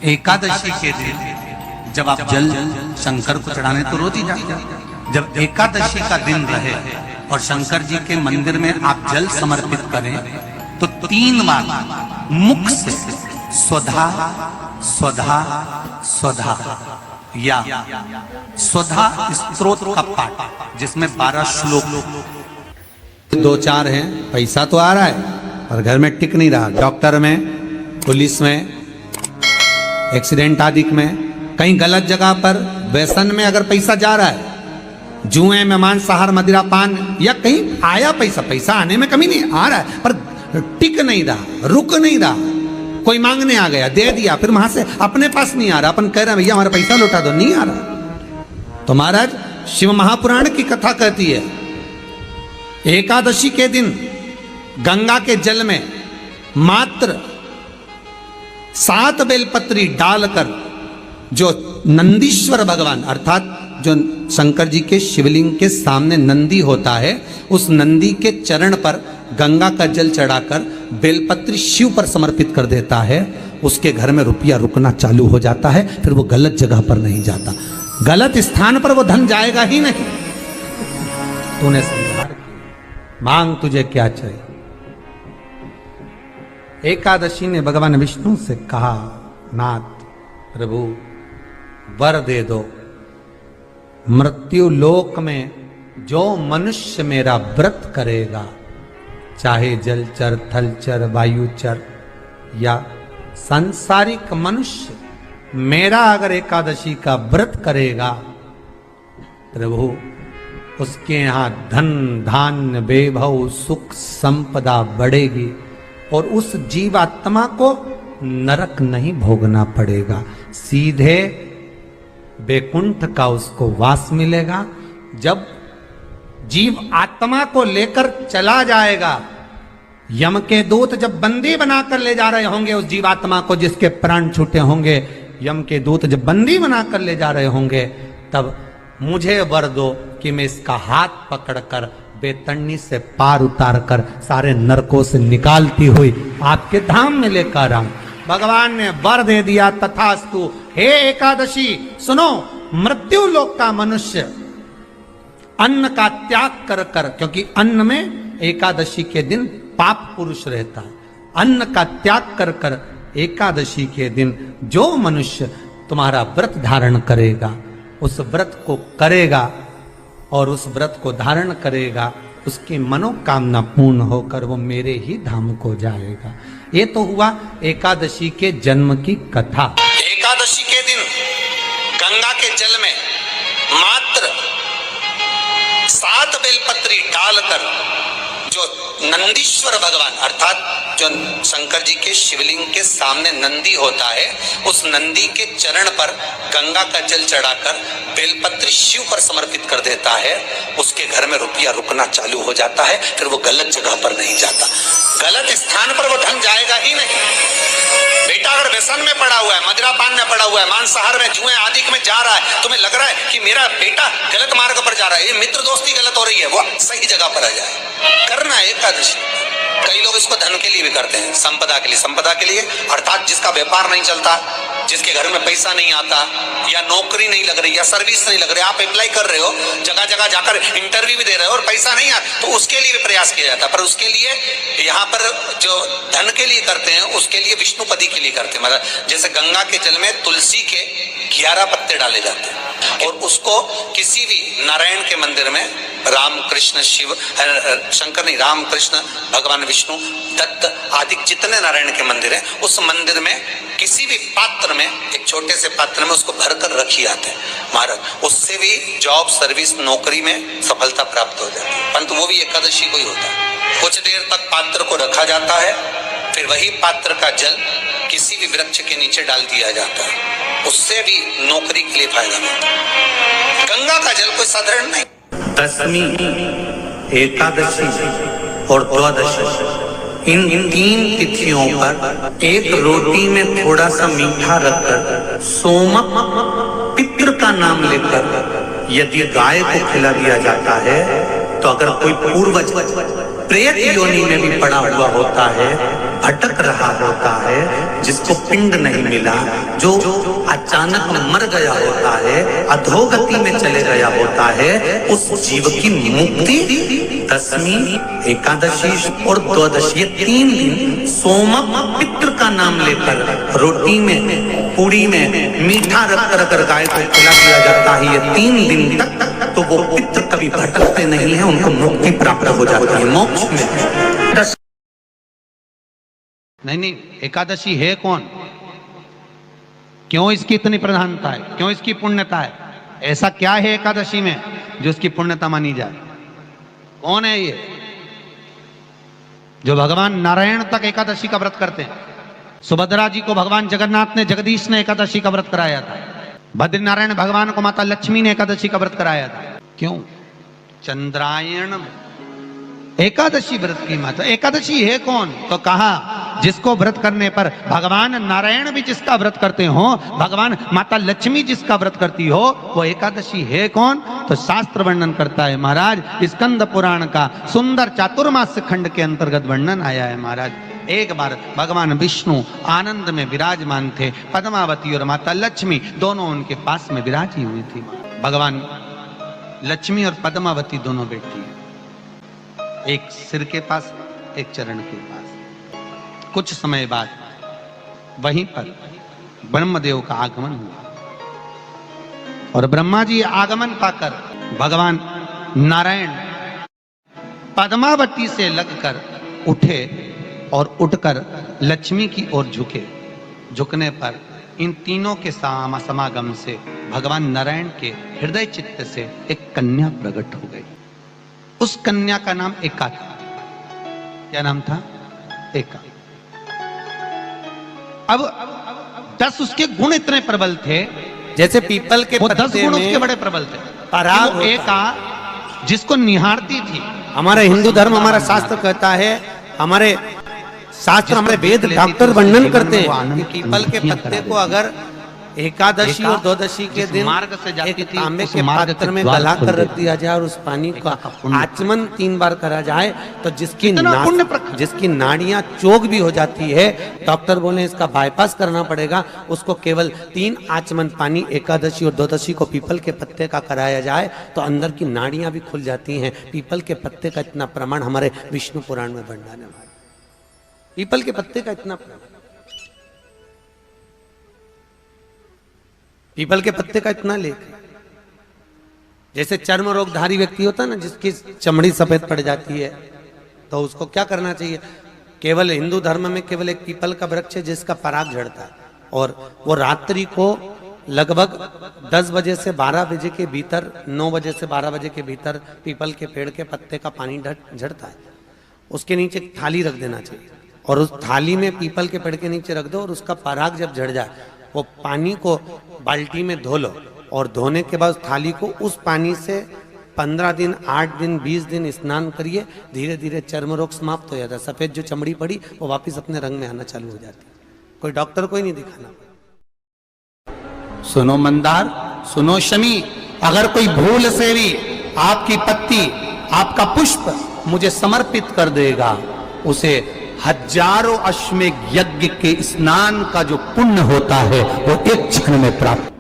एकादशी के दिन जब आप जल शंकर को चढ़ाने तो रोज ही जाते, जब एकादशी का दिन रहे और शंकर जी के मंदिर में आप जल समर्पित करें तो 3 बार मुख से स्वधा स्वधा स्वधा या स्वधा स्तोत्र का पाठ, जिसमें 12 श्लोक 2-4 हैं। पैसा तो आ रहा है पर घर में टिक नहीं रहा, डॉक्टर में, पुलिस में, एक्सीडेंट आदि में, कहीं गलत जगह पर, व्यसन में अगर पैसा जा रहा है, जुए में, मांसाहार, मदिरा पान, या कहीं आया पैसा आने में कमी नहीं, आ रहा है पर टिक नहीं रहा, रुक नहीं रहा, कोई मांगने आ गया, दे दिया, फिर वहां से अपने पास नहीं आ रहा, अपन कह रहे हैं भैया हमारा पैसा लौटा दो, नहीं आ रहा। तो महाराज शिव महापुराण की कथा कहती है एकादशी के दिन गंगा के जल में मात्र 7 बेलपत्री डालकर जो नंदीश्वर भगवान अर्थात जो शंकर जी के शिवलिंग के सामने नंदी होता है, उस नंदी के चरण पर गंगा का जल चढ़ाकर बेलपत्री शिव पर समर्पित कर देता है, उसके घर में रुपया रुकना चालू हो जाता है, फिर वो गलत जगह पर नहीं जाता, गलत स्थान पर वो धन जाएगा ही नहीं। तूने समझा, मांग तुझे क्या चाहिए। एकादशी ने भगवान विष्णु से कहा, नाथ प्रभु वर दे दो, मृत्यु लोक में जो मनुष्य मेरा व्रत करेगा, चाहे जलचर, थलचर, वायुचर या सांसारिक मनुष्य, मेरा अगर एकादशी का व्रत करेगा प्रभु, उसके यहां धन धान्य वैभव सुख संपदा बढ़ेगी और उस जीवात्मा को नरक नहीं भोगना पड़ेगा, सीधे बैकुंठ का उसको वास मिलेगा। जब जीव आत्मा को लेकर चला जाएगा, यम के दूत जब बंदी बनाकर ले जा रहे होंगे उस जीवात्मा को जिसके प्राण छूटे होंगे, यम के दूत जब बंदी बनाकर ले जा रहे होंगे, तब मुझे वर दो कि मैं इसका हाथ पकड़कर बेतन्नी से पार उतार कर सारे नरकों से निकालती हुई आपके धाम में लेकर आऊं। भगवान ने वर दे दिया, तथास्तु। हे एकादशी सुनो, मृत्यु लोक का मनुष्य अन्न का त्याग कर कर, क्योंकि अन्न में एकादशी के दिन पाप पुरुष रहता है, अन्न का त्याग कर कर एकादशी के दिन जो मनुष्य तुम्हारा व्रत धारण करेगा, उस व्रत को करेगा और उस व्रत को धारण करेगा, उसकी मनोकामना पूर्ण होकर वो मेरे ही धाम को जाएगा। ये तो हुआ एकादशी के जन्म की कथा। एकादशी के दिन गंगा के जल में मात्र 7 बेलपत्री डालकर जो नंदीश्वर भगवान अर्थात जो शंकर जी के शिवलिंग के सामने नंदी होता है, उस नंदी के चरण पर गंगा का जल चढ़ाकर बेलपत्री शिव पर समर्पित कर देता है, उसके घर में रुपया रुकना चालू हो जाता है, फिर वो गलत जगह पर नहीं जाता, गलत स्थान पर वो धन जाएगा ही नहीं। बेटा अगर व्यसन में पड़ा हुआ है, मदिरा पान में पड़ा हुआ है, मांसाहार में, जुए आदि में जा रहा है, तुम्हें लग रहा है कि मेरा बेटा गलत मार्ग पर जा रहा है, ये मित्र दोस्ती गलत हो रही है, वो सही जगह पर आ जाए। करना है एकादशी। कई लोग इसको धन के लिए भी करते हैं, संपदा के लिए, संपदा के लिए अर्थात जिसका व्यापार नहीं चलता, जिसके घर में पैसा नहीं आता, या नौकरी नहीं लग रही, या सर्विस नहीं लग रही, आप अप्लाई कर रहे हो, जगह जगह जाकर इंटरव्यू भी दे रहे हो और पैसा नहीं आता, तो उसके लिए भी प्रयास किया जाता है। पर उसके लिए यहाँ पर जो धन के लिए करते हैं, उसके लिए विष्णुपदी के लिए करते हैं। मतलब जैसे गंगा के जल में तुलसी के 11 पत्ते डाले जाते हैं और उसको किसी भी नारायण के मंदिर में, राम कृष्ण शिव शंकर नहीं, राम कृष्ण भगवान विष्णु दत्त आदि जितने नारायण के मंदिर हैं, उस मंदिर में किसी भी पात्र में, एक छोटे से पात्र में उसको भरकर रखी जाते हैं महाराज, उससे भी जॉब सर्विस नौकरी में सफलता प्राप्त हो जाती है। परंतु वो भी एकादशी को ही होता है। कुछ देर तक पात्र को रखा जाता है, फिर वही पात्र का जल किसी भी वृक्ष के नीचे डाल दिया जाता है, उससे भी नौकरी के लिए फायदा मिलता है। गंगा का जल कोई साधारण नहीं। दशमी, एकादशी और द्वादशी, इन 3 तिथियों पर एक रोटी में थोड़ा सा मीठा रखकर सोमक पितृ का नाम लेकर यदि गाय को खिला दिया जाता है, तो अगर कोई पूर्वज प्रेत योनि में भी पड़ा हुआ होता है भटक रहा होता है, जिसको पिंड नहीं मिला, जो अचानक मर गया होता है, अधोगति में चले गया होता है, उस जीव की मुक्ति दशमी, एकादशी और द्वादशी, ये 3 दिन सोमक पितृ का नाम लेकर रोटी में, पूड़ी में मीठा रख कर गाय को खिला दिया जाता है। ये 3 दिन तक तो वो पितृ कभी भटकते नहीं है, उनको मुक्ति प्राप्त हो जाती है, मोक्ष में। नहीं, एकादशी है कौन, क्यों इसकी इतनी प्रधानता है, क्यों इसकी पुण्यता है, ऐसा क्या है एकादशी में जो इसकी पुण्यता मानी जाए? कौन है ये जो भगवान नारायण तक एकादशी का व्रत करते हैं? सुभद्रा जी को भगवान जगन्नाथ ने, जगदीश ने एकादशी का व्रत कराया था। बद्रीनारायण भगवान को माता लक्ष्मी ने एकादशी का व्रत कराया था। क्यों? चंद्रायण एकादशी व्रत की माता। एकादशी है कौन? तो कहा जिसको व्रत करने पर भगवान नारायण भी जिसका व्रत करते हो, भगवान माता लक्ष्मी जिसका व्रत करती हो, वो एकादशी है कौन? तो शास्त्र वर्णन करता है महाराज, स्कंद पुराण का सुंदर चातुर्मास्य खंड के अंतर्गत वर्णन आया है महाराज। एक बार भगवान विष्णु आनंद में विराजमान थे, पद्मावती और माता लक्ष्मी दोनों उनके पास में विराजी हुई थी। भगवान लक्ष्मी और पद्मावती दोनों बैठी, एक सिर के पास, एक चरण के पास। कुछ समय बाद वहीं पर ब्रह्मदेव का आगमन हुआ और ब्रह्मा जी आगमन पाकर भगवान नारायण पद्मावती से लगकर उठे और उठकर लक्ष्मी की ओर झुके। झुकने पर इन तीनों के समागम से भगवान नारायण के हृदय चित्त से एक कन्या प्रकट हो गई। उस कन्या का नाम एका था। क्या नाम था? एका। अब 10 उसके गुण इतने प्रबल थे, जैसे पीपल के वो 10 पत्ते गुण में उसके बड़े प्रबल थे। पराग वो एका जिसको निहारती थी। हमारा हिंदू धर्म, हमारा शास्त्र कहता है, हमारे शास्त्र, हमारे वेद डॉक्टर वर्णन करते हैं कि पीपल के पत्ते को अगर एकादशी और द्वादशी के दिन मार्ग से जाती एक थी, तांबे उस के मार्ग पात्र के में द्वार गला खुल कर रख गए। दिया जाए और उस पानी का आचमन 3 बार करा जाए तो जिसकी नाड़ियां चोक भी हो जाती है, डॉक्टर बोले इसका बाईपास करना पड़ेगा, उसको केवल 3 आचमन पानी एकादशी और द्वादशी को पीपल के पत्ते का कराया जाए तो अंदर की नाड़ियां भी खुल जाती हैं। पीपल के पत्ते का इतना प्रमाण हमारे विष्णु पुराण में वर्णन है। पीपल के पत्ते का इतना प्रमाण, पीपल के पत्ते का इतना लेख है। जैसे चर्म रोगधारी व्यक्ति होता है ना, जिसकी चमड़ी सफेद पड़ जाती है, तो उसको क्या करना चाहिए? केवल हिंदू धर्म में केवल एक पीपल का वृक्ष है जिसका पराग झड़ता है, और वो रात्रि को लगभग 10 बजे से 12 बजे के भीतर, 9 बजे से 12 बजे के भीतर पीपल के पेड़ के पत्ते का पानी झड़ता है। उसके नीचे एक थाली रख देना चाहिए और उस थाली में पीपल के पेड़ के नीचे रख दो, और उसका पराग जब झड़ जाए वो पानी को बाल्टी में धो लो, और धोने के बाद थाली को उस पानी से 15 दिन, 8 दिन, 20 दिन स्नान करिए। धीरे धीरे चर्म रोग समाप्त हो जाता है। सफेद जो चमड़ी पड़ी वो वापस अपने रंग में आना चालू हो जाती है। कोई डॉक्टर को ही नहीं दिखाना। सुनो मंदार, सुनो शमी, अगर कोई भूल से भी आपकी पत्ती, आपका पुष्प मुझे समर्पित कर देगा, उसे हजारों अश्वमेध यज्ञ के स्नान का जो पुण्य होता है वो एक क्षण में प्राप्त